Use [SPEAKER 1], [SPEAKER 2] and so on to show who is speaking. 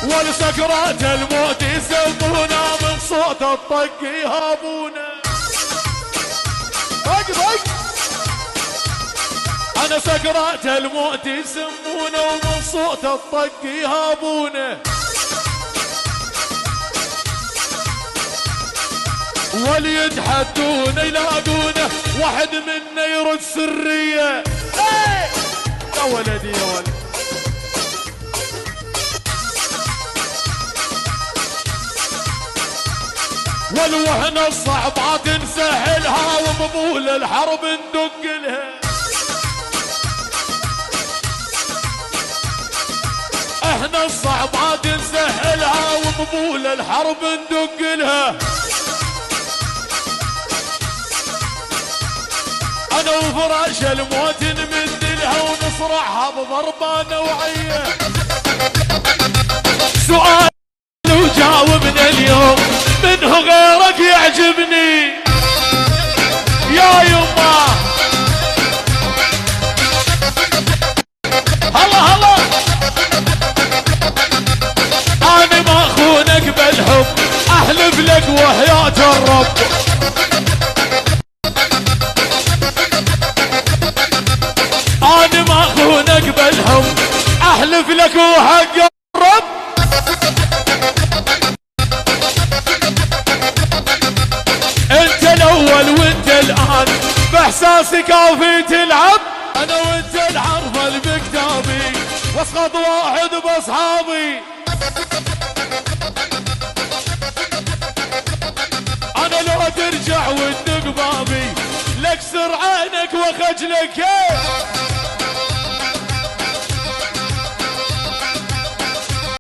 [SPEAKER 1] ولسكرات الموت يسمونا من صوت الطق يهابونا. طق طق. انا سكرات الموت يسمونا ومن صوت الطق يهابونا. وليتحدون يلاقونه واحد منا يرد سريه. يا ولدي يا ولد. والوهنة الصعبات نسهلها ومبول الحرب ندق لها. احنا الصعبات نسهلها ومبول الحرب ندق لها. انا وفراش الموت نمد لها ونصرعها بضربة نوعية. سؤال وجاوبنا اليوم منه غيرك يعجبني يا يما. هلا هلا. انا ما اخونك بالحب احلف لك وحياة الرب. انا ما اخونك بالحب احلف لك وحق الرب. انت الاول وانت الان باحساسي كافي تلعب. انا وانت العرفه اللي بكتابي واسقط واحد باصحابي. انا لو ترجع وتدق بابي لاكسر عينك واخجلك.